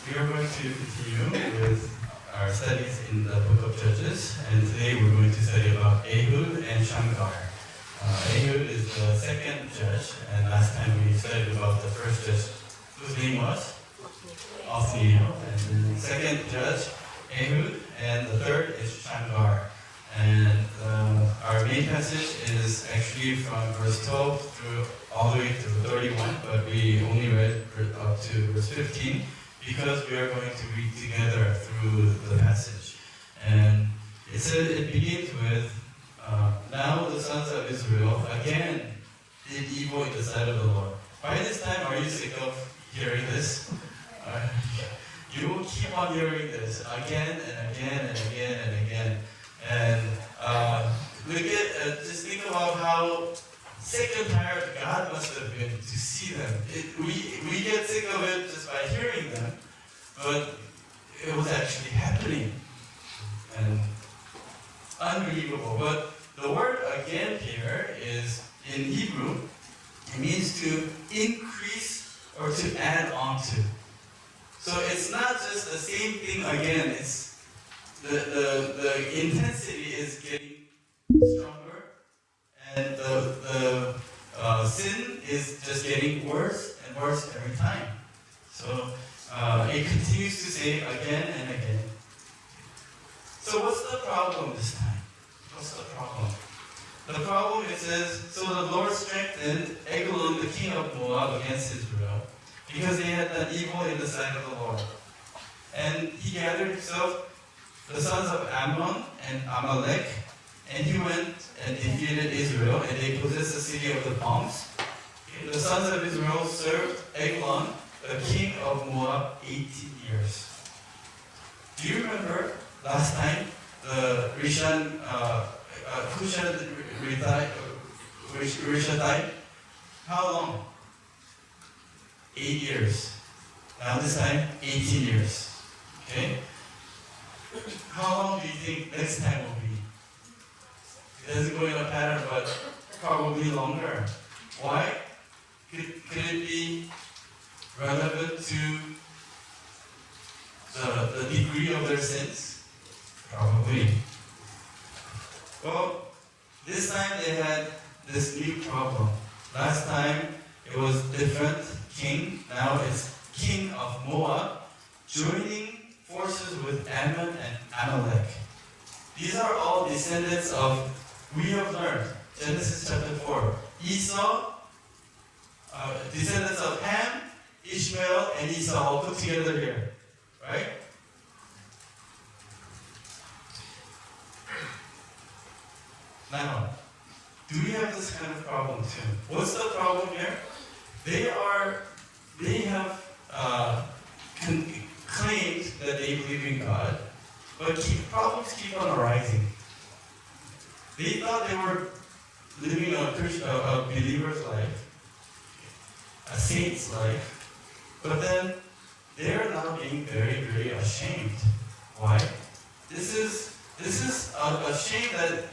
We are going to continue with our studies in the book of Judges, and today we're going to study about Ehud and Shamgar. Ehud is the second judge, and last time we studied about the first judge, whose name was Othniel, and then the second judge, Ehud, and the third is Shamgar. And our main passage is actually from verse 12 through all the way to 31, but we only read up to verse 15 because we are going to read together through the passage. And it begins with, now the sons of Israel again did evil in the sight of the Lord. By this time, are you sick of hearing this? You will keep on hearing this again and again and again and again. And just think about how sick and tired God must have been to see them. We get sick of it just by hearing them, but it was actually happening. And unbelievable. But the word again here is, in Hebrew, it means to increase or to add on to. So it's not just the same thing again, it's the intensity is getting stronger, and the sin is just getting worse and worse every time. So it continues to say again and again. So what's the problem this time? What's the problem? The problem, it says, so the Lord strengthened Eglon, the king of Moab, against Israel, because they had done evil in the sight of the Lord. And he gathered himself the sons of Ammon and Amalek, and he went and defeated Israel, and they possessed the city of the palms. The sons of Israel served Eglon, the king of Moab, 18 years. Do you remember last time the Rishon died? How long? 8 years. Now this time, 18 years. Okay? How long do you think next time will be? It doesn't go in a pattern, but probably longer. Why? Could it be relevant to the degree of their sins? Probably. Well, this time they had this new problem. Last time it was different king. Now it's king of Moab joining forces with Ammon and Amalek. These are all descendants of, we have learned, Genesis chapter 4. Esau, descendants of Ham, Ishmael, and Esau all put together here. Right? Now, do we have this kind of problem too? What's the problem here? They have claimed that they believe in God, but problems keep on arising. They thought they were living a believer's life, a saint's life, but then they're now being very, very ashamed. Why? This is a shame that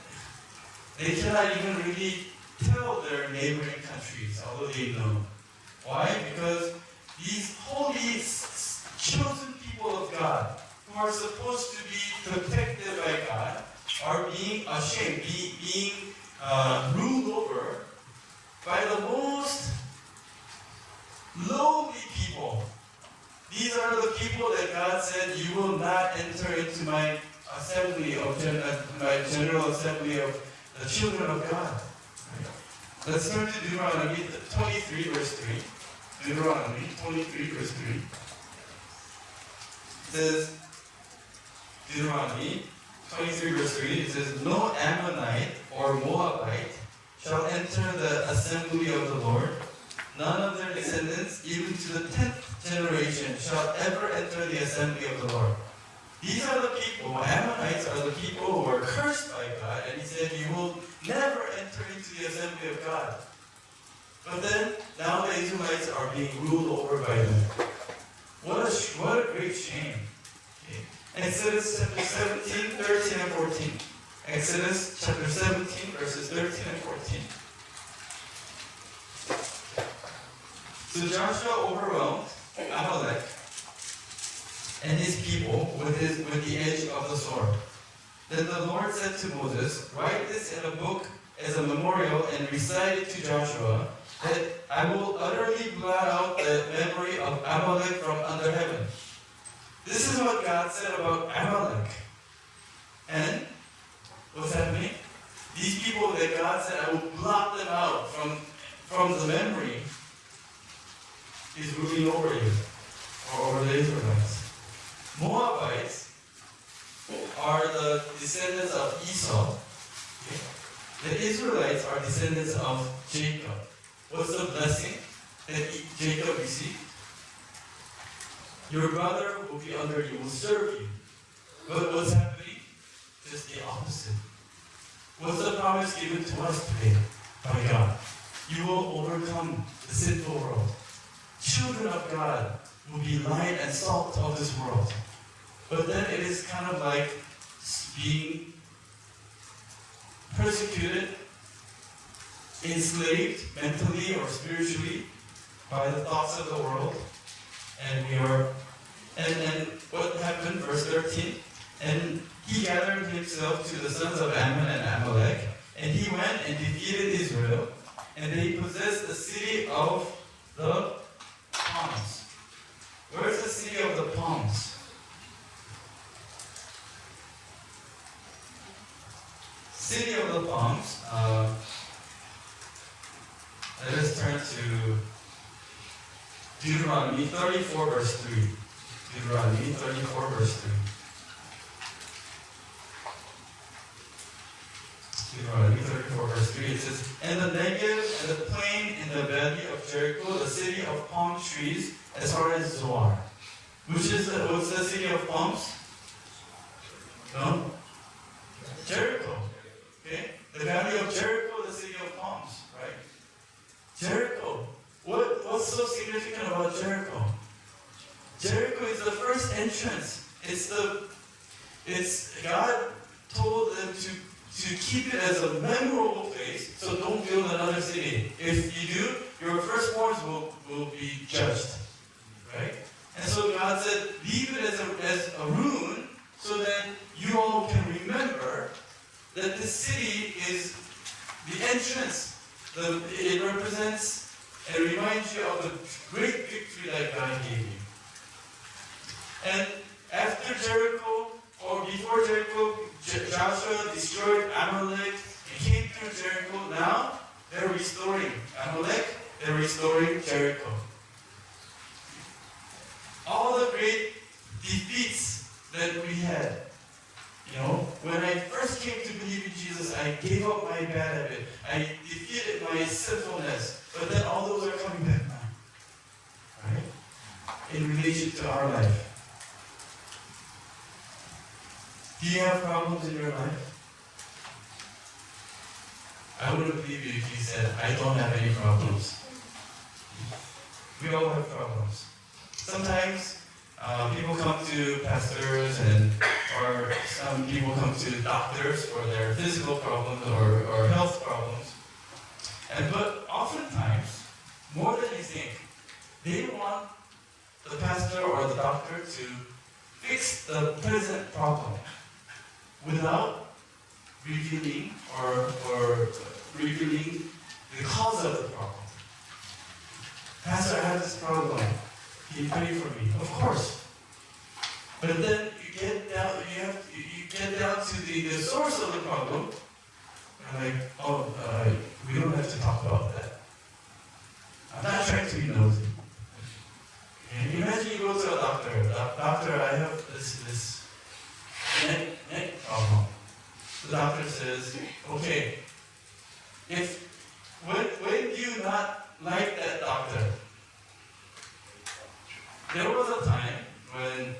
they cannot even really tell their neighboring countries, although they know. Why? Because these holy, chosen people of God, who are supposed to be protected by God, are being ashamed, being ruled over by the most lowly people. These are the people that God said, you will not enter into my assembly of my general assembly of the children of God. Let's turn to Deuteronomy 23, verse 3. Deuteronomy 23, verse 3. It says, Deuteronomy 23, verse 3, it says, no Ammonite or Moabite shall enter the assembly of the Lord. None of their descendants, even to the 10th generation, shall ever enter the assembly of the Lord. These are the people, Ammonites are the people who are cursed by God, and he said, you will never enter into the assembly of God. But then, now the Israelites are being ruled over by them. What a great shame. Okay. Exodus chapter 17, 13, and 14. Exodus chapter 17, verses 13 and 14. So Joshua overwhelmed Amalek and his people with the edge of the sword. Then the Lord said to Moses, "Write this in a book as a memorial and recite it to Joshua, that I will utterly blot out the memory of Amalek from under heaven." This is what God said about Amalek. And what's happening? These people that God said, I will blot them out from the memory, is ruling over you, or over the Israelites. Moabites are the descendants of Esau. Okay? The Israelites are descendants of Jacob. What's the blessing that Jacob received? Your brother will be under you, will serve you. But what's happening? Just the opposite. What's the promise given to us today by God? You will overcome the sinful world. Children of God will be light and salt of this world. But then it is kind of like being persecuted, enslaved mentally or spiritually by the thoughts of the world. And what happened, verse 13? And he gathered himself to the sons of Ammon and Amalek, and he went and defeated Israel, and they possessed the city of the palms. Where's the city of the palms? City of the palms. Let us turn to Deuteronomy 34, verse 3. Deuteronomy 34, verse 3. Deuteronomy 34, verse 3, it says, "And the Negev and the plain in the valley of Jericho, the city of palm trees, as far as Zoar." What's the city of palms? No? Jericho. Okay? The valley of Jericho, the city of palms, right? Jericho. What's so significant about Jericho? Jericho is the first entrance. It's God told them to keep it as a memorable place, so don't build another city. If you do, your firstborns will be judged. Right? And so God said, leave it as a ruin, so that you all can remember that this city is the entrance. It represents and reminds you of the great victory that God gave you. And after Jericho, or before Jericho, Joshua destroyed Amalek and came through Jericho. Now they're restoring Amalek, they're restoring Jericho. All the great defeats that we had. When I first came to believe in Jesus, I gave up my bad habit. I defeated my sinfulness. But then all those are coming back now. Right? In relation to our life. Do you have problems in your life? I wouldn't believe you if you said, I don't have any problems. We all have problems. Sometimes people come to pastors or some people come to doctors for their physical problems or health problems. But oftentimes, more than you think, they want the pastor or the doctor to fix the present problem without revealing or revealing the cause of the problem. Pastor, I have this problem. Can you pray for me? Of course. But then you get down to the source of the problem. And we don't have to talk about that. I'm not trying to be nosy. And imagine you go to a doctor. Doctor, I have this neck problem. The doctor says, okay, when do you not like that doctor? There was a time when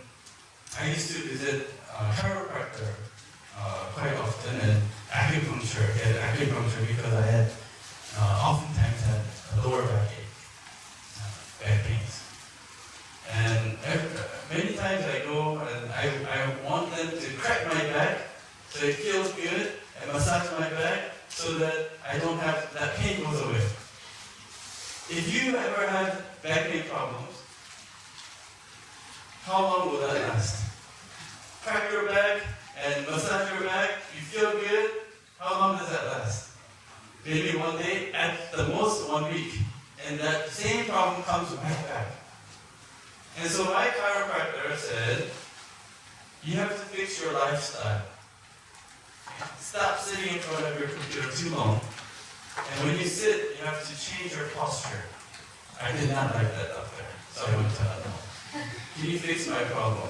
I used to visit a chiropractor quite often and acupuncture because I had oftentimes had lower backache, back pains. And many times I go and I want them to crack my back so it feels good and massage my back so that I don't have, that pain goes away. If you ever had back pain problems, how long will that last? Crack your back and massage your back, you feel good, how long does that last? Maybe one day, at the most 1 week. And that same problem comes right back. And so my chiropractor said, you have to fix your lifestyle. Stop sitting in front of your computer too long. And when you sit, you have to change your posture. I did not like that doctor, so I went to another. Can you fix my problem?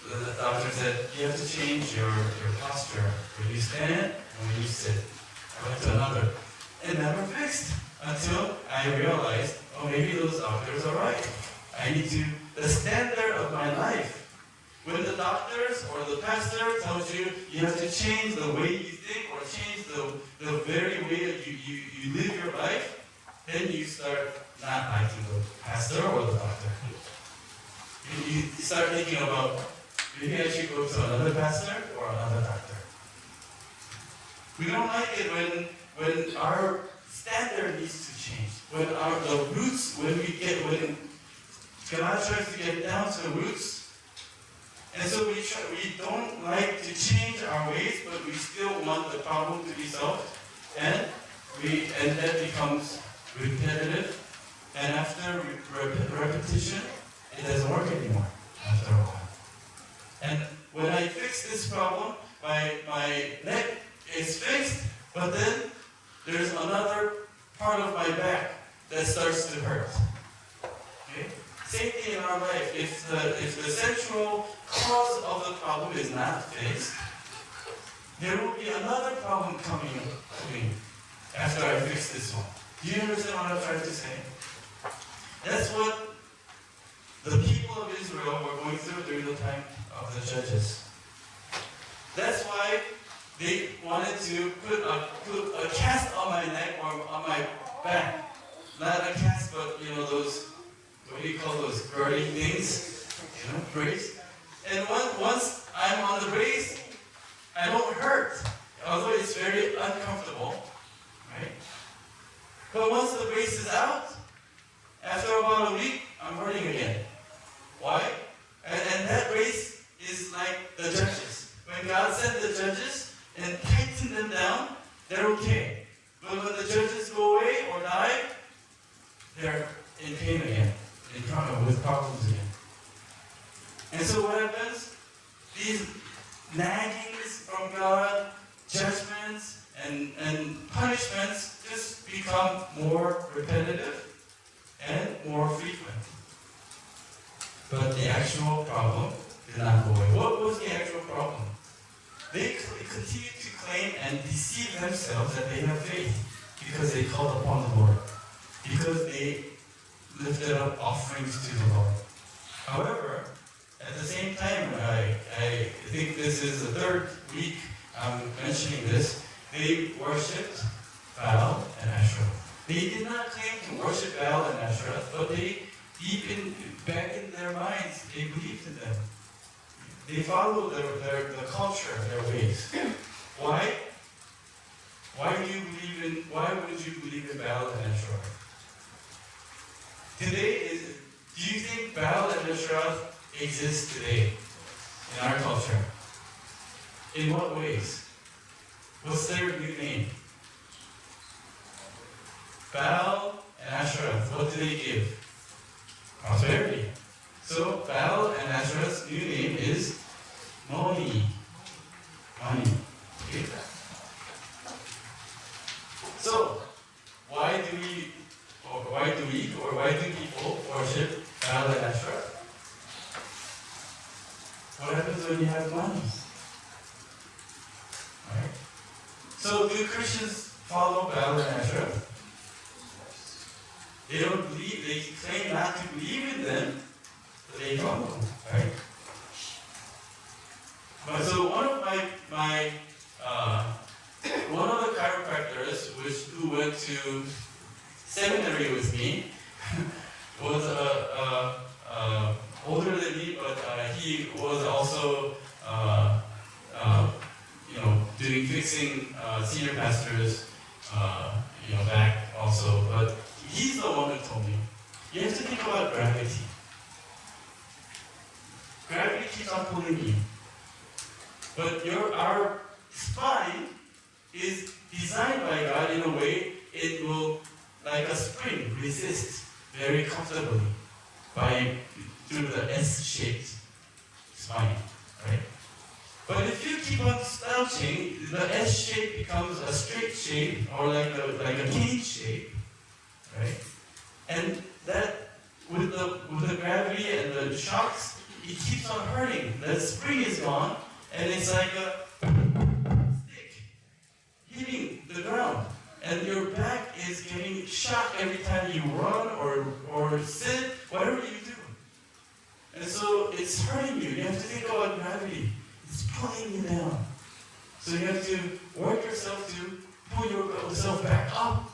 The doctor said, you have to change your posture when you stand and when you sit. I went to another. It never fixed until I realized, oh, maybe those doctors are right. I need to, the standard of my life. When the doctors or the pastor tells you you have to change the way you think or change the very way that you live your life, then you start not liking the pastor or the doctor. You start thinking about, maybe I should go to another pastor or another doctor. We don't like it when our standard needs to change. When the roots, when God tries to get down to the roots. And so we don't like to change our ways, but we still want the problem to be solved. And that becomes repetitive. And after repetition, it doesn't work anymore after a while. And when I fix this problem, my neck is fixed, but then there's another part of my back that starts to hurt. Okay? Same thing in our life. If the central cause of the problem is not fixed, there will be another problem coming after I fix this one. Do you understand what I'm trying to say? That's what the people of Israel were going through during the time of the judges. That's why they wanted to put a cast on my neck or on my back. Not a cast, but those, what do you call those, girding things? Brace. And once I'm on the brace, I don't hurt. Although it's very uncomfortable, right? But once the brace is out, after about a week, I'm hurting again. Why? And that brace is like the judges. When God sent the judges and tightened them down, they're okay. But when the judges go away or die, they're in pain again, with problems again. And so what happens? These naggings from God, judgments and punishments just become more repetitive and more frequent. But the actual problem did not go away. What was the actual problem? They continued to claim and deceive themselves that they have faith because they called upon the Lord, because they lifted up offerings to the Lord. However, at the same time, I think this is the third week I'm mentioning this, they worshipped Baal and Asherah. They did not claim to worship Baal and Asherah, but back in their minds, they believed in them. They followed the culture, their ways. Why? Why would you believe in Baal and Asherah? Do you think Baal and Asherah exist today in our culture? In what ways? What's their new name? Baal and Asherah, what do they give? Prosperity. So Baal and Asherah's new name is money. Money. Okay. So why do people worship Baal and Asherah? What happens when you have money? Right? So do Christians follow Baal and Asherah? They don't believe, they claim not to believe in them, but they follow, right? But so one of the chiropractors who went to seminary with me was older than me, but he was also fixing senior pastors back also. But he's the one who told me, you have to think about gravity. on pulling you. But our spine is designed by God in a way it will, like a spring, resist very comfortably through the S-shaped spine, right? But if you keep on slouching, the S shape becomes a straight shape or like a cage shape, right? And that with the gravity and the shocks, it keeps on hurting. The spring is gone, and it's like a stick hitting the ground, and your back is getting shocked every time you run or sit, whatever you do. And so it's hurting you. You have to think about gravity. It's pulling you down. So you have to work yourself to pull yourself back up.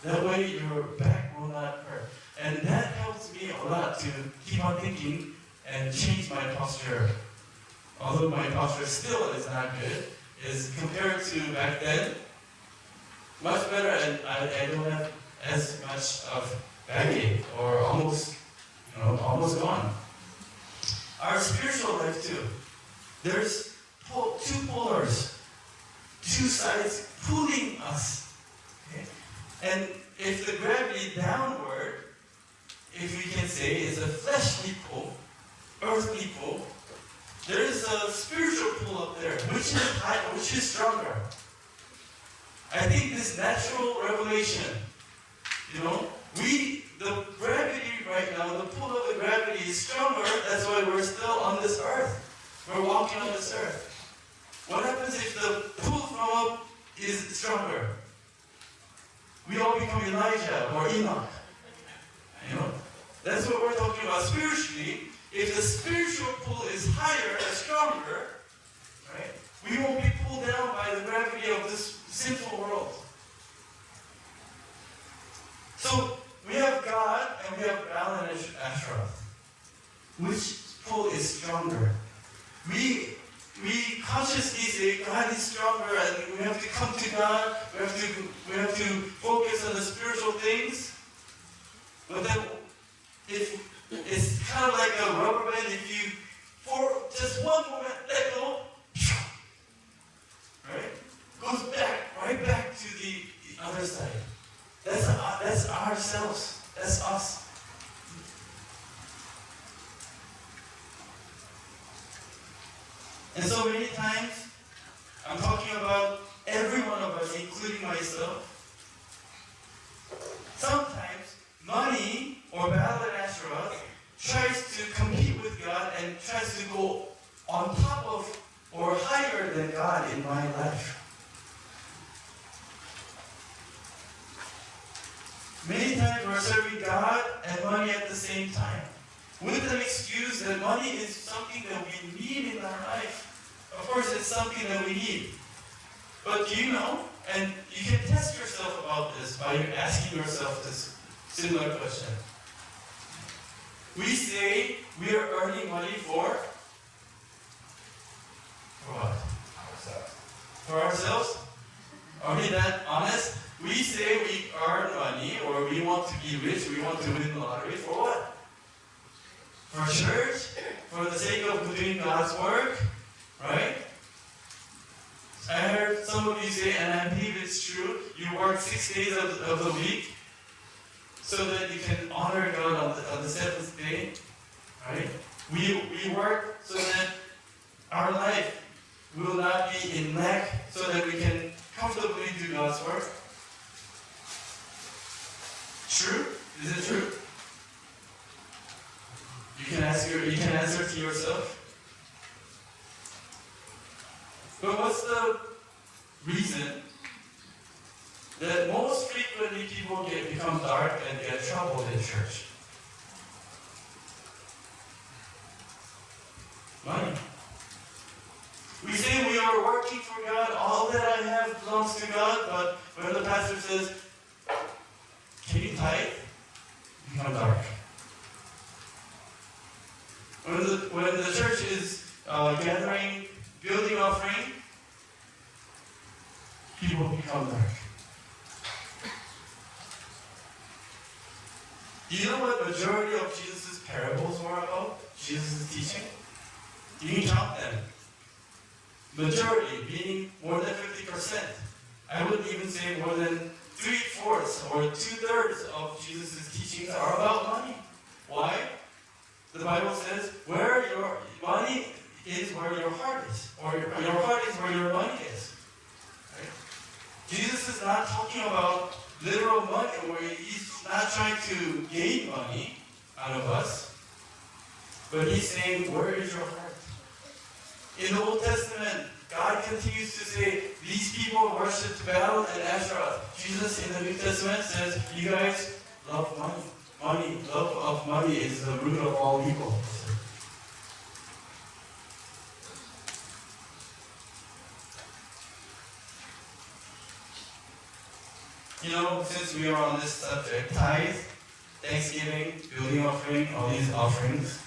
That way your back will not hurt. And that helps me a lot to keep on thinking and change my posture. Although my posture still is not good, is compared to back then, much better, and I don't have as much of backache or almost gone. Our spiritual life too. There's two polars, two sides pulling us. Okay? And if the gravity downward, if we can say, is a fleshly pull, earthly pull, there is a spiritual pull up there, which is high, which is stronger. I think this natural revelation, the gravity right now, the pull of the gravity is stronger. That's why we're still on this earth. We're walking on this earth. What happens if the pull from up is stronger? We all become Elijah or Enoch. That's what we're talking about spiritually. If the spiritual pull is higher and stronger, right, we won't be pulled down by the gravity of this sinful world. So we have God and we have Baal and Ashtaroth. Which pull is stronger? We consciously say God is stronger and we have to come to God. We have to focus on the spiritual things. But then, if it's kind of like a rubber band, if you for just one moment let go, right, goes right back to the other side. That's ourselves. That's us. And so many times, I'm talking about every one of us, including myself. Sometimes, money or Baal and Ashtaroth tries to compete with God and tries to go on top of or higher than God in my life. Many times we're serving God and money at the same time, with an excuse that money is something that we need in our life. Of course, it's something that we need. But do you know, and you can test yourself about this by asking yourself this similar question. We say we are earning money for what? Ourselves. For ourselves? Are we that honest? We say we earn money or we want to be rich, we want to win the lottery for what? For church? For the sake of doing God's work? Right? I heard some of you say, and I believe it's true, you work 6 days of the week so that you can honor God on the seventh day. Right? We work so that our life will not be in lack, so that we can comfortably do God's work. True? Is it true? You can answer to yourself. But what's the reason that most frequently people become dark and get troubled in church? Money. We say we are working for God, all that I have belongs to God, but when the pastor says, can you tithe? You become dark. When the church is gathering, building offering, people become dark. Do you know what majority of Jesus' parables were about? Jesus' teaching? You can count them. Majority, meaning more than 50%. I would even say more than 3/4 or 2/3 of Jesus' teachings are about money. Why? The Bible says, where your money is where your heart is. Or your heart is where your money is. Right? Jesus is not talking about literal money, where he's not trying to gain money out of us. But he's saying, where is your heart? In the Old Testament, God continues to say, these people worship Baal and Asherah. Jesus in the New Testament says, you guys love money. Love of money is the root of all evil. You know, since we are on this subject, tithe, Thanksgiving, building offering, all these offerings,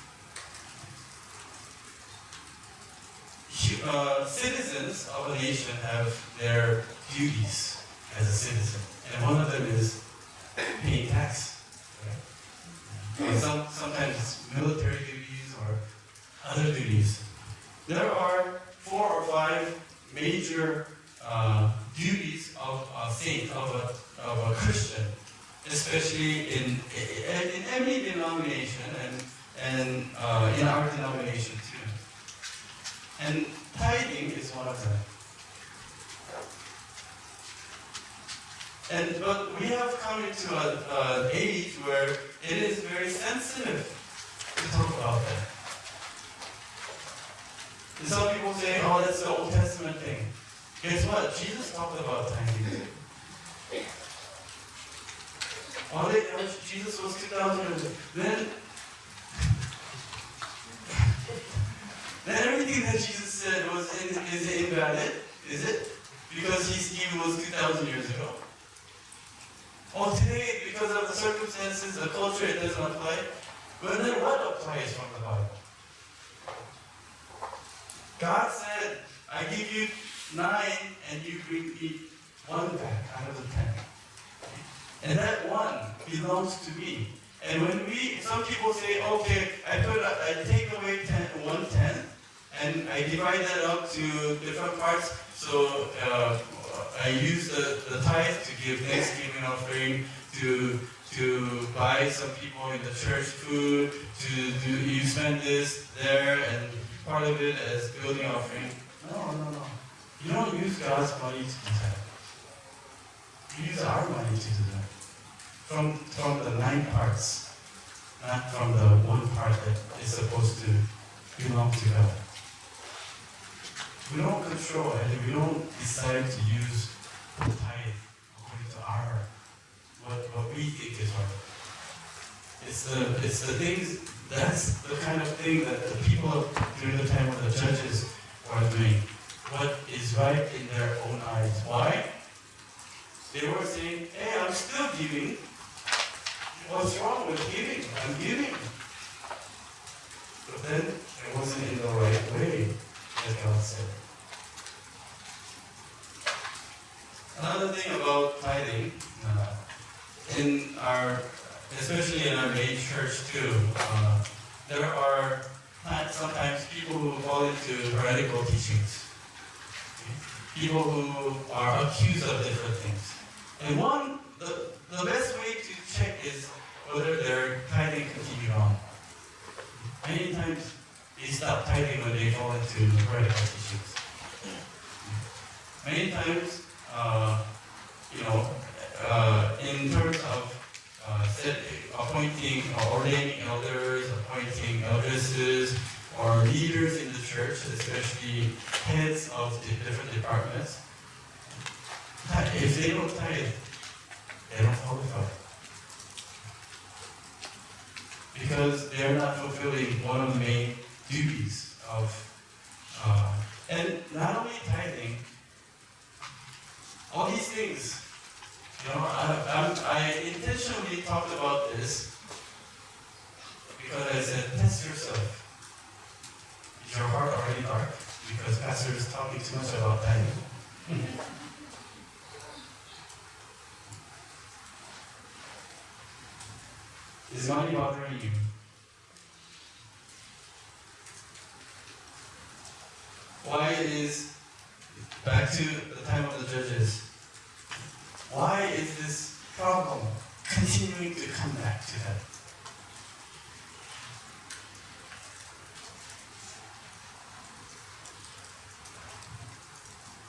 citizens of a nation have their duties as a citizen, and one of them is paying tax. Right? And sometimes it's military duties or other duties. There are 4 or 5 major duties of a saint, of a Christian, especially in any denomination and in our denomination too. And tithing is one of them. But we have come into an age where it is very sensitive to talk about that. And some people say, oh, that's the Old Testament thing. Guess what? Jesus talked about tithing. Jesus was 2,000 years ago. Then everything that Jesus said is invalid, is it? Because he was 2,000 years ago. Oh, today, because of the circumstances, the culture, it doesn't apply. But then what applies from the Bible? God said, I give you 9 and you bring me 1 back out of the 10. And that 1 belongs to me. And when some people say, okay, I take away 1/10, and I divide that up to different parts. So I use the tithe to give Thanksgiving offering, to buy some people in the church food, you spend this there, and part of it as building offering. No. You don't use God's money to do that. You use our money to do that. From the 9 parts, not from the 1 part that is supposed to belong to God. We don't control and we don't decide to use the tithe according to what we think is right. It's the things, that's the kind of thing that the people during the time of the judges are doing. What is right in their own eyes. Why? They were saying, hey, I'm still giving. What's wrong with giving? I'm giving. But then it wasn't in the right way, as God said. Another thing about tithing, especially in our main church too, there are sometimes people who fall into heretical teachings. People who are accused of different things. And the best way to check is whether their tithing continued on. Many times they stop tithing when they fall into heretical teachings. Many times, in terms of appointing or ordaining elders, appointing eldresses, or leaders in the church, especially heads of the different departments, if they don't tithe, they don't qualify. Because they are not fulfilling one of the main duties of, and not only tithing, all these things. I intentionally talked about this because I said, test yourself. Is your heart already dark? Because Pastor is talking too much about tithing. Is money bothering you? Why is, back to the time of the judges, why is this problem continuing to come back to them?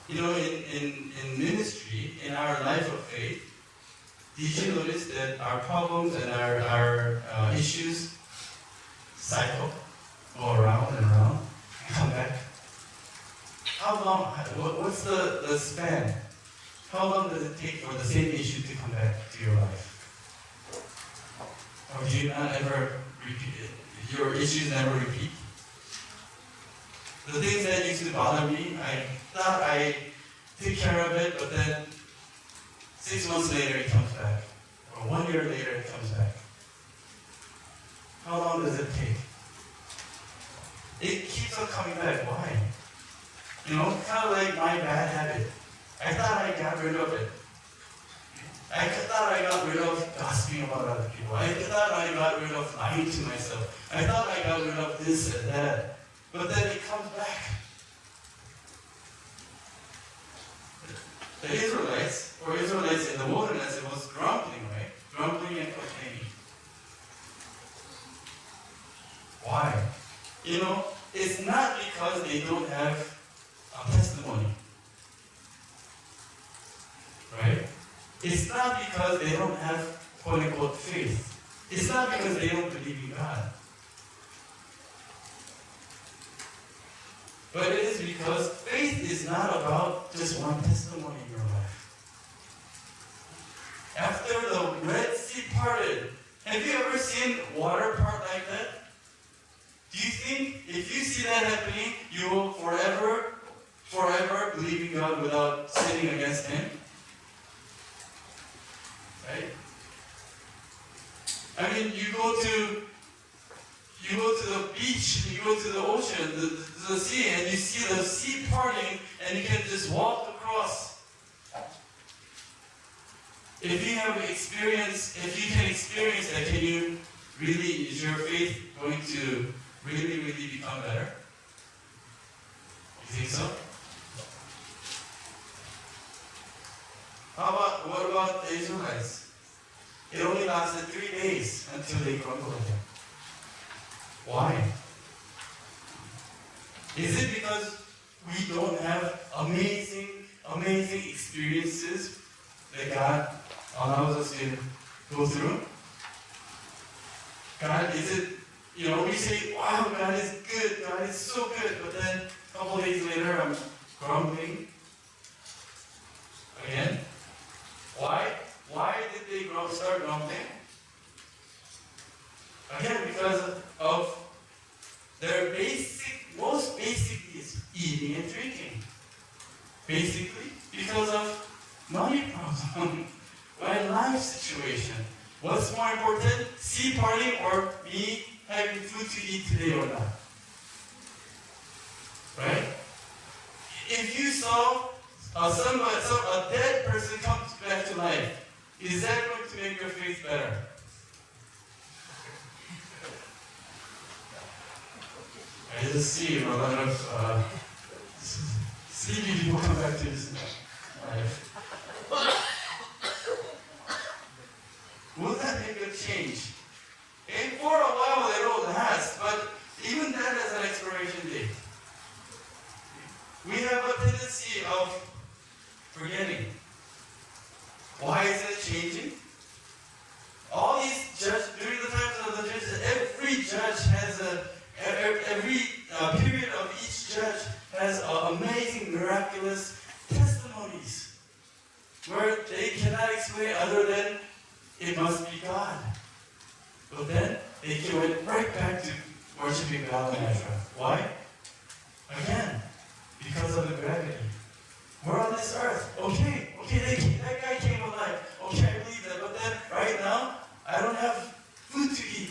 You know, in ministry, in our life of faith, did you notice that our problems and our issues cycle, go around and around, and come back? How long, what's the span? How long does it take for the same issue to come back to your life? Or do you not ever repeat it? Your issues never repeat? The things that used to bother me, I thought I took care of it, but then 6 months later it comes back. Or 1 year later it comes back. How long does it take? It keeps on coming back. Why? You know, kind of like my bad habit. I thought I got rid of it. I thought I got rid of gossiping about other people. I thought I got rid of lying to myself. I thought I got rid of this and that. But then it comes back. The Israelites in the wilderness, it was grumbling, right? Grumbling and complaining. Why? You know, it's not because they don't have a testimony. Right? It's not because they don't have quote-unquote faith. It's not because they don't believe in God. But it is because faith is not about just one testimony in your life. After the Red Sea parted, have you ever seen water part like that? Do you think if you see that happening, you will forever believe in God without sinning against Him? Right? I mean, you go to the beach, you go to the ocean, the sea, and you see the sea parting, and you can just walk across. If you can experience that, is your faith going to really become better? You think so? What about the Israelites? It only lasted 3 days until they grumbled again. Why? Is it because we don't have amazing experiences that God allows us to go through? God, is it, we say, wow, God is good, God is so good, but then a couple days later I'm grumbling again? Why? Why did they start grumbling? Again, because of their most basic needs, eating and drinking. Basically, because of money problem, my life situation. What's more important, sea parting or me having food to eat today or not? Right? If you saw a dead person come back to life, is that going to make your faith better? I just see a lot of sleepy people come back to this life. Will that make a change? And for a while it'll last, but even that has an expiration date. We have a tendency of forgetting. Why is it changing? All these judges, during the times of the judges, every judge has every period of each judge has amazing, miraculous testimonies where they cannot explain other than it must be God. But then they went right back to worshiping God and Ezra. Why? Again, because of the gravity. We're on this earth. Okay, that guy came alive. Okay, I believe that. But then, right now, I don't have food to eat.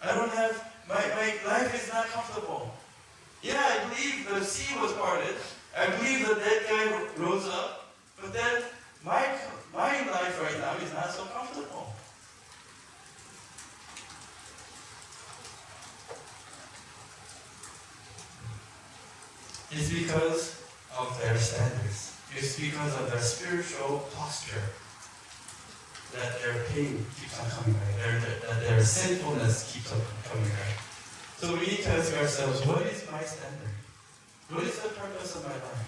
I don't have, my life is not comfortable. Yeah, I believe the sea was parted. I believe the dead guy rose up. But then, my life right now is not so comfortable. It's because of their standards. It's because of their spiritual posture that their pain keeps on coming back, that their sinfulness keeps on coming back. So we need to ask ourselves, what is my standard? What is the purpose of my life?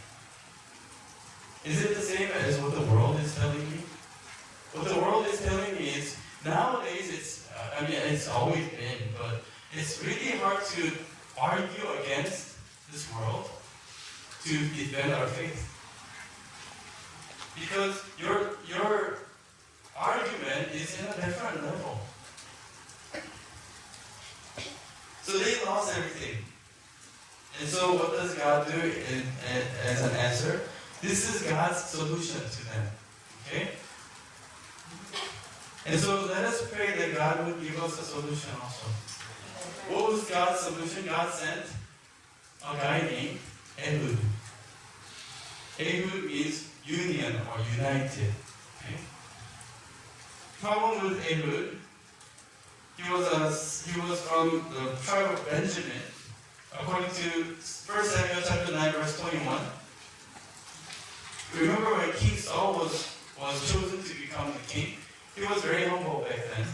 Is it the same as what the world is telling me? What the world is telling me is, nowadays it's always been, but it's really hard to argue against this world to defend our faith. Because your argument is in a different level. So they lost everything. And so what does God do as an answer? This is God's solution to them. Okay? And so let us pray that God would give us a solution also. What was God's solution? God sent a guy named Ehud. Ehud means union or united. Okay? Problem with Ehud, he was from the tribe of Benjamin. According to 1 Samuel chapter 9, verse 21. Remember when King Saul was chosen to become the king? He was very humble back then.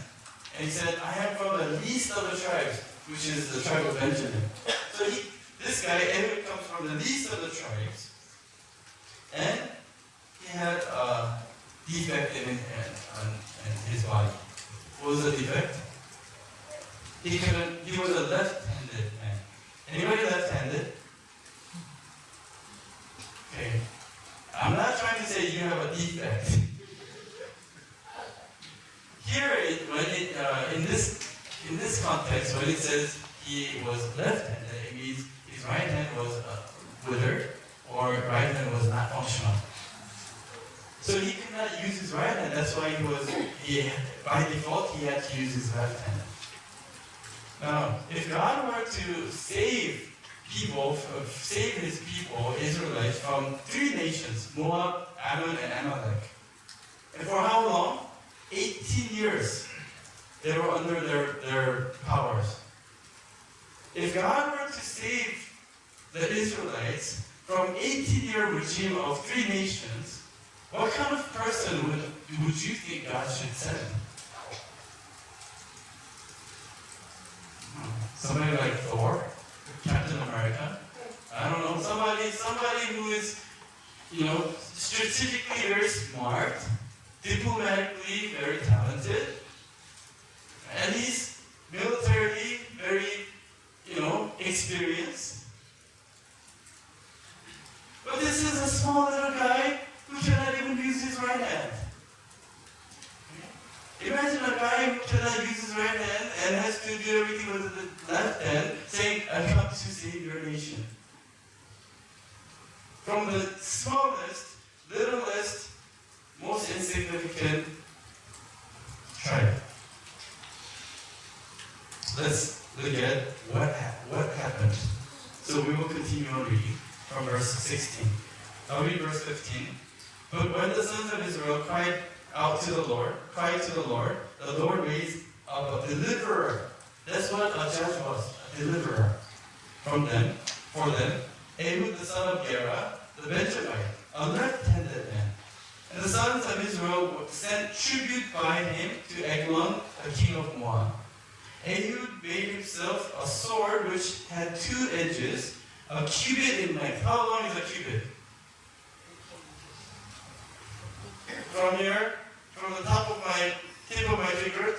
And he said, I am from the least of the tribes, which is the tribe of Benjamin. So this guy, Ehud, comes from the least of the tribes. And he had a defect in his body. What was the defect? He was a left-handed man. Anybody left-handed? Okay. I'm not trying to say you have a defect. Here, in this context, when it says he was left-handed, it means his right hand was withered, or right hand was not functional. So he could not use his right hand. That's why by default, he had to use his left hand. Now, if God were to save his people, Israelites, from three nations, Moab, Ammon, and Amalek. And for how long? 18 years. They were under their powers. If God were to save the Israelites from 18-year regime of three nations, what kind of person would you think God should send? Somebody like Thor, Captain America. I don't know, somebody who is, strategically very smart, diplomatically very talented, and he's militarily very, experienced. But this is a small little guy who cannot even use his right hand. Imagine a guy who cannot use his right hand and has to do everything with the left hand, saying, I come to save your nation. From the smallest, littlest, most insignificant tribe. Let's look at what happened. So we will continue on reading from verse 16. I'll read verse 15. But when the sons of Israel cried to the Lord, the Lord raised up a deliverer. That's what a judge was, a deliverer for them. Ehud the son of Gera, the Benjamite, a left-handed man. And the sons of Israel sent tribute by him to Eglon, the king of Moab. Ehud made himself a sword which had two edges, a cubit in length. How long is a cubit? From here, from the tip of my finger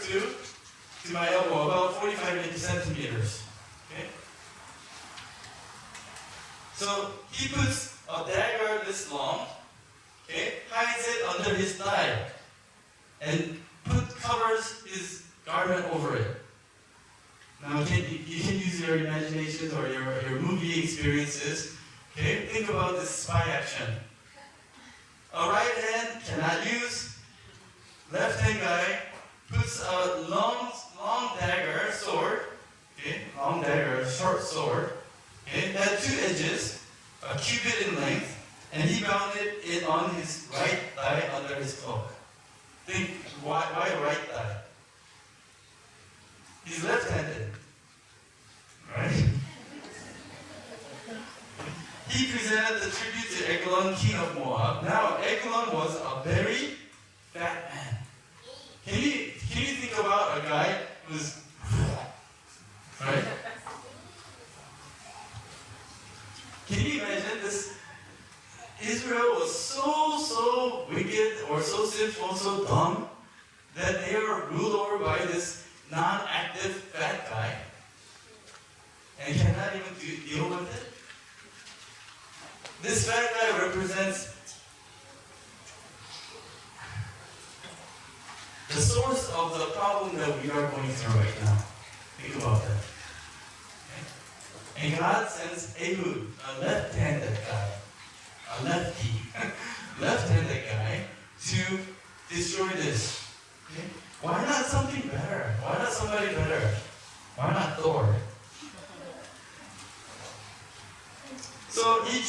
to my elbow, about 45 centimeters. Okay? So he puts a dagger this long, okay, hides it under his thigh, and covers his garment over it. Now you can use your imaginations or your movie experiences. Okay, think about this spy action. A right hand cannot use. Left hand guy puts a long dagger sword. Okay, long dagger, short sword. Okay, had two edges, a cubit in length, and he bound it on his right thigh under his cloak. Think, why right thigh? He's left-handed, right? He tribute to Eglon, king of Moab. Now, Eglon was a very fat man. Can you think about a guy who's right? Can you imagine this? Israel was so wicked or so sinful, so dumb that they were ruled over by this non-active fat guy and cannot even deal with it. This fat guy represents the source of the problem that we are going through right now. Think about that. Okay? And God sends Ehud, a left-handed guy, a lefty, left-handed guy, to destroy this. Okay? Why not something better? Why not somebody better? Why not Thor? So he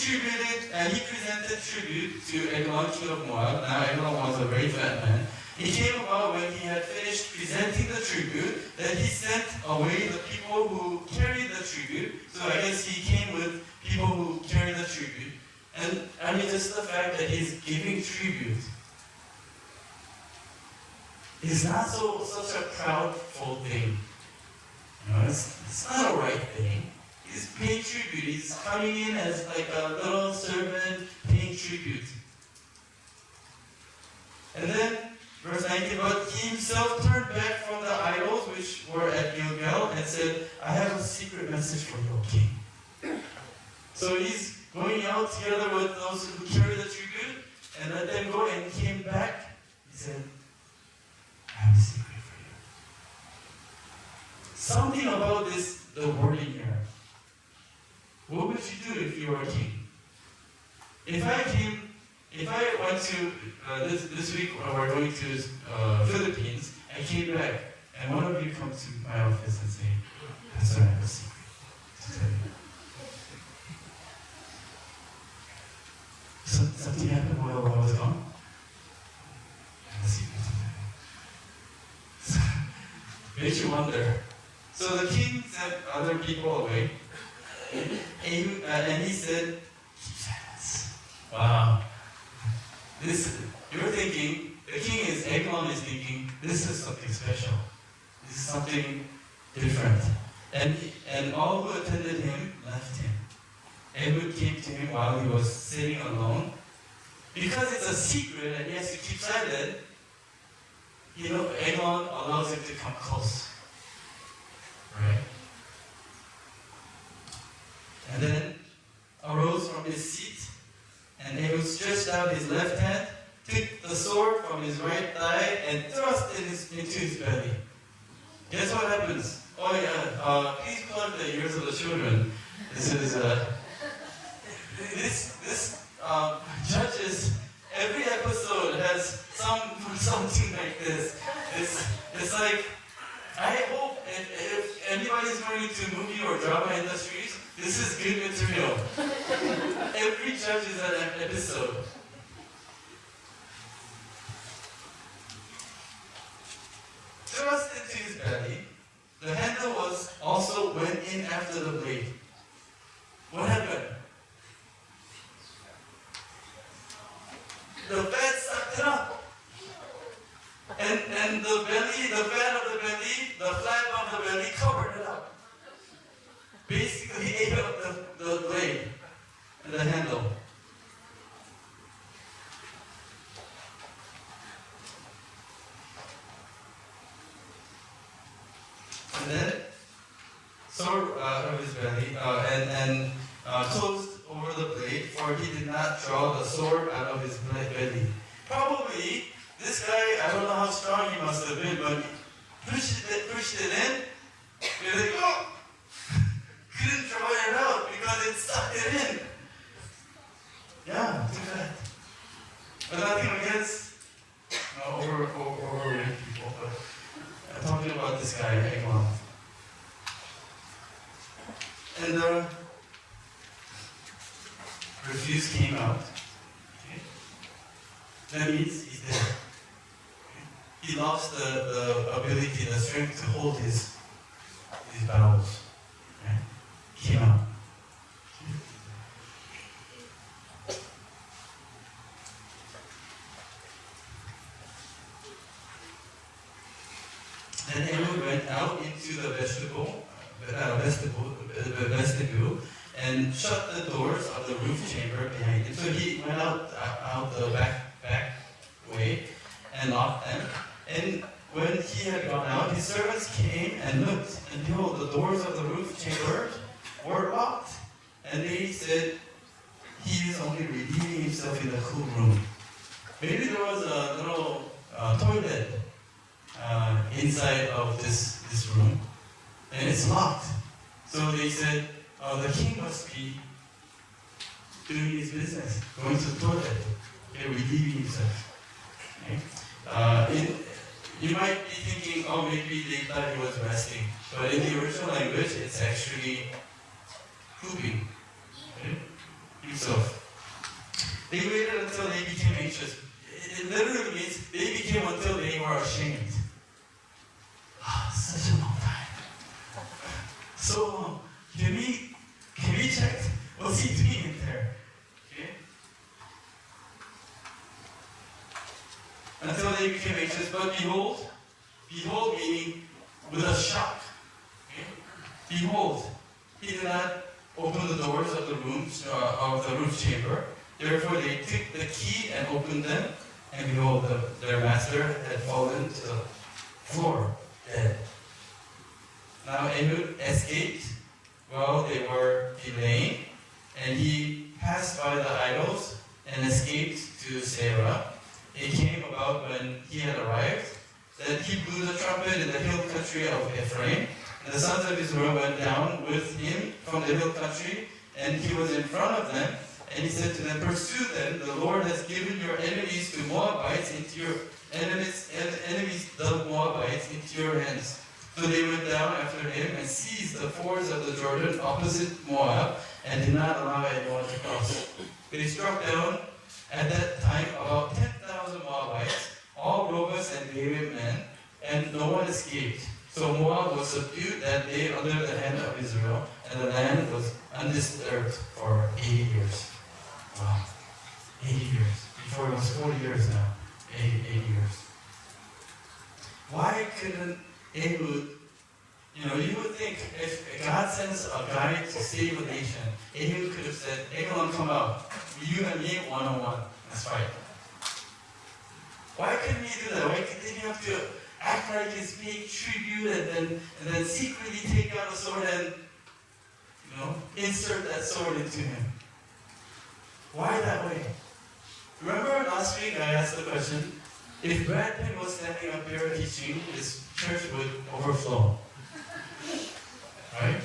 presented tribute to Eglon, king of Moab. Now Eglon was a very fat man. It came about when he had finished presenting the tribute that he sent away the people who carried the tribute. So I guess he came with people who carried the tribute. And I mean, just the fact that he's giving tribute is not such a proudful thing. You know, it's not a right thing. He's paying tribute. He's coming in as like a little servant paying tribute. And then, verse 19, but he himself turned back from the idols which were at Gilgal and said, I have a secret message for you, O king. So he's going out together with those who carry the tribute and let them go, and he came back. He said, I have a secret for you. Something about this, the wording here. What would you do if you were a king? If I went to, this week we're going to Philippines, I came back, and one of you comes to my office and say, Pastor, I have a secret to tell you. Something happened while I was gone? I have a secret to tell you. Makes you wonder. So the king sent other people away, and he said, keep silence. Wow. You're thinking, the king Eglon is thinking, this is something special. This is something different. And all who attended him left him. Ehud came to him while he was sitting alone. Because it's a secret and he has to keep silent, Eglon allows him to come close. Right? And then arose from his seat, and Ehud stretched out his left hand, took the sword from his right thigh, and thrust it into his belly. Guess what happens? Oh yeah, please plug the ears of the children. This is this Judges. Every episode has something like this. It's like, I hope if anybody's going into movie or drama industries, this is good material. Every judge is an episode. Thrust into his belly, the handle also went in after the blade. What happened? The fat sucked it up. And the belly, the fat of the belly, the flap of the belly covered it up. Basically ate up the blade and the handle. And then sword out of his belly and closed over the blade, for he did not draw the sword out of his belly. Probably this guy, I don't know how strong he must have been, but pushed it in. He was like, oh! Couldn't draw it out because it sucked it in. Yeah, too bad. But nothing against overweight people, but I'm talking about this guy, Eglon. And the refuse came out. Okay. That means he's dead. Okay. He lost the ability, the strength to hold his bowels. Right? Came out. And Ehud went out into the vestibule and shut the doors of the roof chamber behind him. So he went out the back way and locked them. And when he had gone out, his servants came and looked, and behold, the doors of the roof chamber were locked. And they said, he is only relieving himself in the cool room. Maybe there was a little toilet inside of this room, and it's locked. So they said, the king must be doing his business, going to the toilet, relieving himself. Okay? You might be thinking, oh, maybe they thought he was resting. But in the original language, it's actually pooping. Okay? Himself. They waited until they became anxious. It literally means they became until they were ashamed. Such a long time. So long. Can we check what's he doing in there? Okay? Until they became anxious, but behold meaning with a shock. Okay? Behold, he did not open the doors of the rooms of the roof chamber. Therefore they took the key and opened them, and behold, their master had fallen to the floor, dead. Now Ehud escaped while they were delaying, and he passed by the idols and escaped to Sarah. It came about when he had arrived that he blew the trumpet in the hill country of Ephraim, and the sons of Israel went down with him from the hill country, and he was in front of them. And he said to them, pursue them. The Lord has given your enemies, the Moabites, into your enemies, the Moabites, into your hands. So they went down after him and seized the fords of the Jordan opposite Moab, and did not allow anyone to cross. They struck down at that time about 10,000 Moabites, all robust and brave men, and no one escaped. So Moab was subdued that day under the hand of Israel, and the land was undisturbed for 80 years. Wow. 80 years. Before it was 40 years now. 80 years. Why couldn't Ehud, you would think if God sends a guy to save a nation, Ehud could have said, everyone come out. You and me, one-on-one. Let's fight. Why couldn't he do that? Why did he have to act like he's paying tribute and then secretly take out a sword and insert that sword into him? Why that way? Remember last week I asked the question, if Brad Pitt was standing up here teaching, this church would overflow. Right?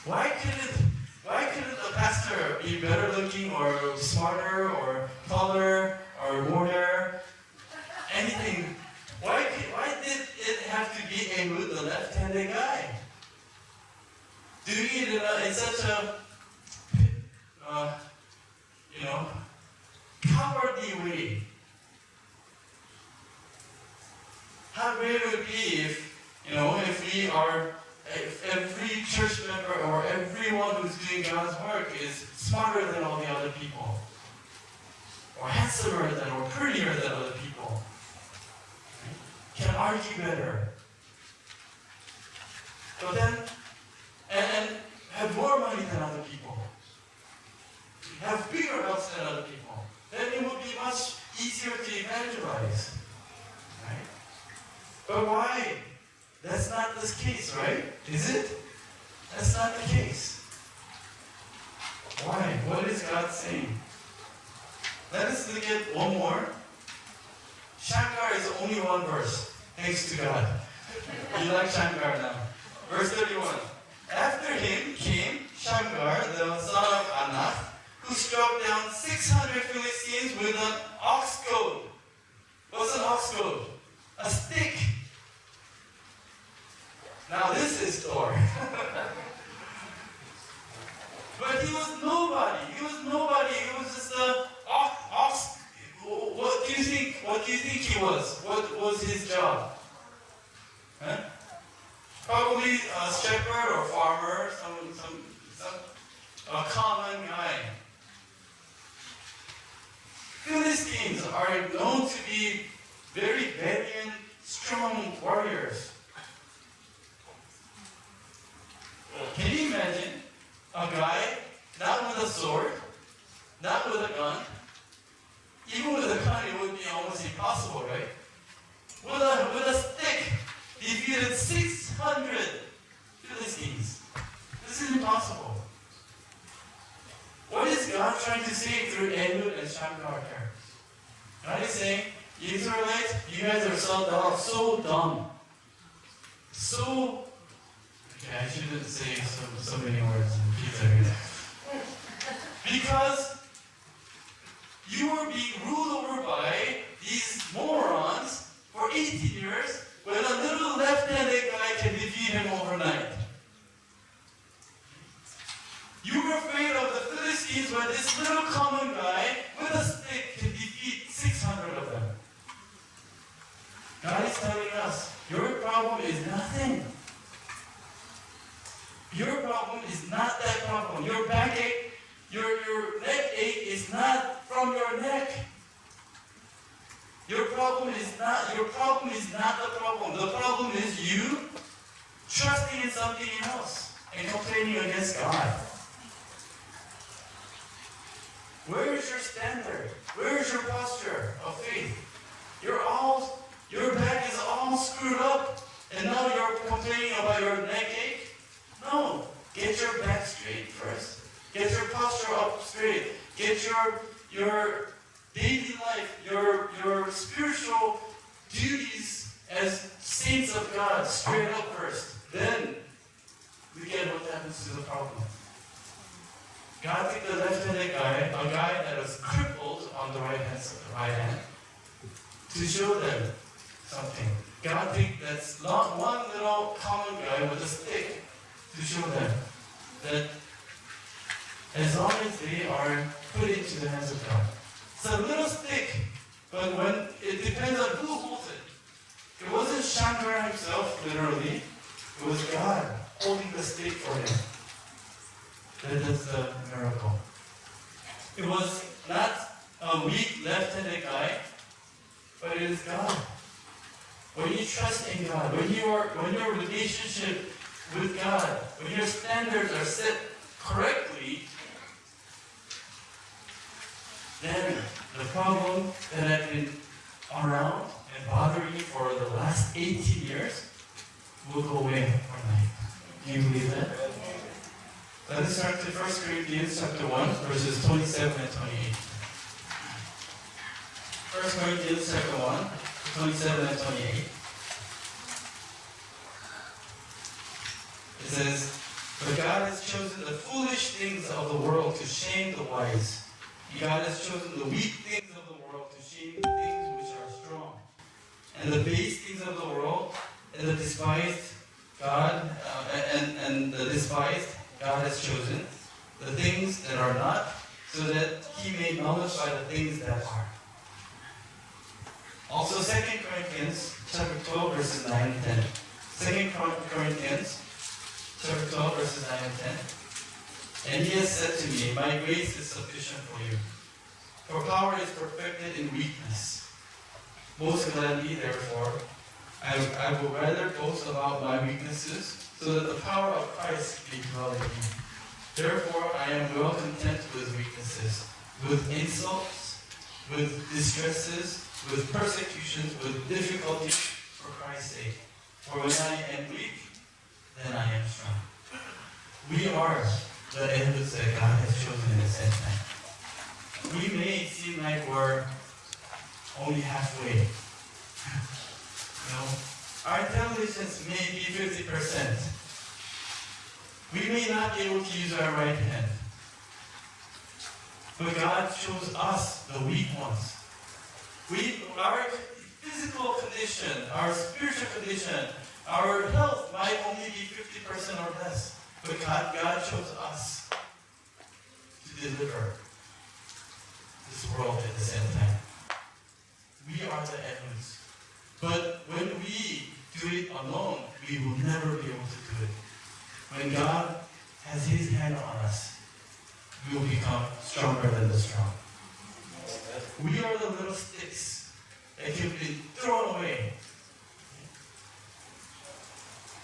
Why couldn't a pastor be better looking or smarter or taller or more hair? Anything. Why did it have to be Ehud, the left-handed guy? Doing it in such a cowardly way. How great would it be if every church member or everyone who's doing God's work is smarter than all the other people, or handsomer than, or prettier than other people, can argue better, but then and have more money than other people, have bigger house than other people, then it would be much easier to evangelize. Right? But why? That's not the case, right? Is it? That's not the case. Why? What is God saying? Let us look at one more. Shankar is only one verse. Thanks to God. You like Shankar now. Verse 31. After him came Shankar, the son of Anath, who struck down 600 Philistines with an ox goad. What's an ox goad? A stick. Now this is Thor. But he was nobody. He was just a ox. What do you think he was? What was his job? Huh? Probably a shepherd or farmer, a common guy. Philistines are known to be very valiant, strong strong warriors. Can you imagine a guy not with a sword, not with a gun? Even with a gun, it would be almost impossible, right? With a stick, defeated 600 Philistines. This is impossible. What is God trying to say through Ehud and Shammar here? God is saying, Israelites, you guys are so dumb. Okay, I shouldn't say so many words. Because you were being ruled over by these morons for 18 years when a little left-handed guy can defeat him overnight. You were afraid of the Philistines when this little common guy with a stick can defeat 600 of them. God is telling us, your problem is nothing. Your problem is not that problem. Your backache, your neck ache is not from your neck. Your problem is not the problem. The problem is you trusting in something else and complaining against God. Where is your standard? Where is your posture of faith? Your back is all screwed up, and now you're complaining about your neck ache? No. Get your back straight first. Get your posture up straight. Get your daily life, your spiritual duties as saints of God straight up first. Then we get what happens to the problem. God took the left-handed guy, a guy that was crippled on the right hand, to show them something. God took that one little common guy with a stick to show them that as long as they are put into the hands of God. It's a little stick, but when it depends on who holds it. It wasn't Shammar himself, literally. It was God holding the stick for him. That is the miracle. It was not a weak left-handed guy, but it is God. When you trust in God, when your relationship with God, when your standards are set correctly, then the problem that had been around and bothering you for the last 18 years will go away overnight. Do you believe that? Let us start to 1 Corinthians chapter 1, verses 27 and 28. 1 Corinthians chapter 1, 27 and 28. It says, "But God has chosen the foolish things of the world to shame the wise. God has chosen the weak things of the world to shame the things which are strong. And the base things of the world and the despised God and the despised God has chosen, the things that are not, so that he may nullify the things that are." Also 2 Corinthians chapter 12 verses 9 and 10. 2 Corinthians chapter 12 verses 9 and 10. "And he has said to me, my grace is sufficient for you, for power is perfected in weakness. Most gladly, therefore, I will rather boast about my weaknesses, so that the power of Christ may dwell in me. Therefore, I am well content with weaknesses, with insults, with distresses, with persecutions, with difficulties for Christ's sake. For when I am weak, then I am strong." We are the Ehuds that God has chosen in this end time. We may seem like we're only halfway. Our intelligence may be 50%. We may not be able to use our right hand. But God chose us, the weak ones. Our physical condition, our spiritual condition, our health might only be 50% or less. But God chose us to deliver this world at the same time. We are the Ehuds. But when we do it alone, we will never be able to do it. When God has his hand on us, we will become stronger than the strong. We are the little sticks that can be thrown away.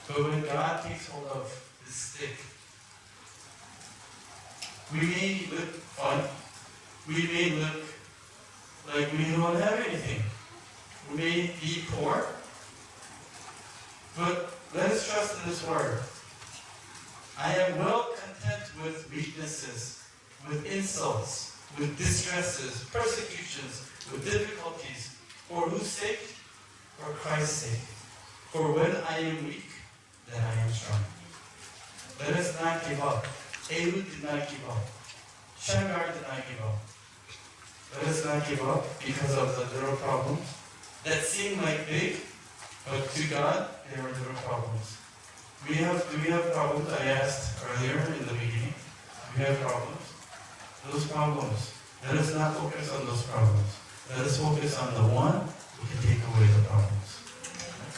But when God takes hold of the stick, we may look fun. We may look like we don't have anything. We may be poor. But let us trust in this word. I am well content with weaknesses, with insults, with distresses, persecutions, with difficulties. For whose sake? For Christ's sake. For when I am weak, then I am strong. Let us not give up. Ehud did not give up. Shamgar did not give up. Let us not give up because of the little problems that seem like big, but to God, they are little problems. Do we have problems? I asked earlier in the beginning. Do we have problems? Those problems. Let us not focus on those problems. Let us focus on the one who can take away the problems.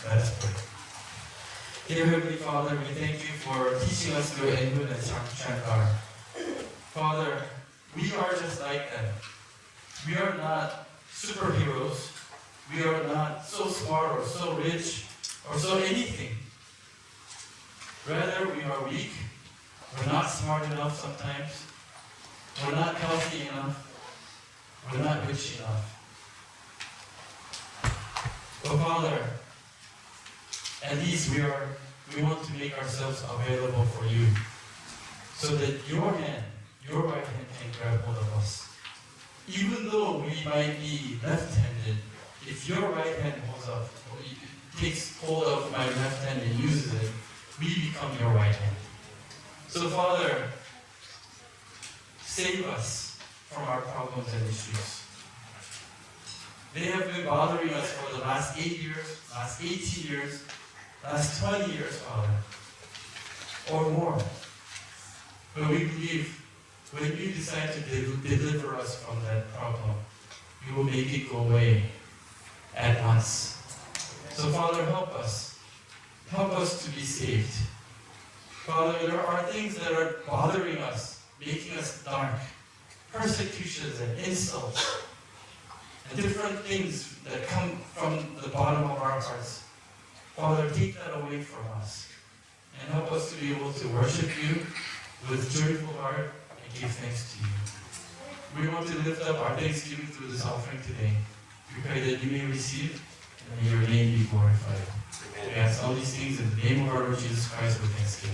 Let us pray. Dear Heavenly Father, we thank you for teaching us through Ehud and Shamgar. Father, we are just like them. We are not superheroes. We are not so smart or so rich or so anything. Rather, we are weak. We're not smart enough sometimes. We're not healthy enough. We're not rich enough. But Father, at least we want to make ourselves available for you, so that your right hand can grab hold of us. Even though we might be left-handed, if your right hand holds up, or takes hold of my left hand and uses it, we become your right hand. So Father, save us from our problems and issues. They have been bothering us for the last 8 years, last 18 years, last 20 years, Father, or more. But we believe when you decide to deliver us from that problem, you will make it go away at once. So Father, help us. Help us to be saved. Father, there are things that are bothering us, making us dark. Persecutions and insults, and different things that come from the bottom of our hearts. Father, take that away from us and help us to be able to worship you with joyful heart and give thanks to you. We want to lift up our thanksgiving through this offering today. We pray that you may receive and may your name be glorified. We ask all these things in the name of our Lord Jesus Christ with thanksgiving.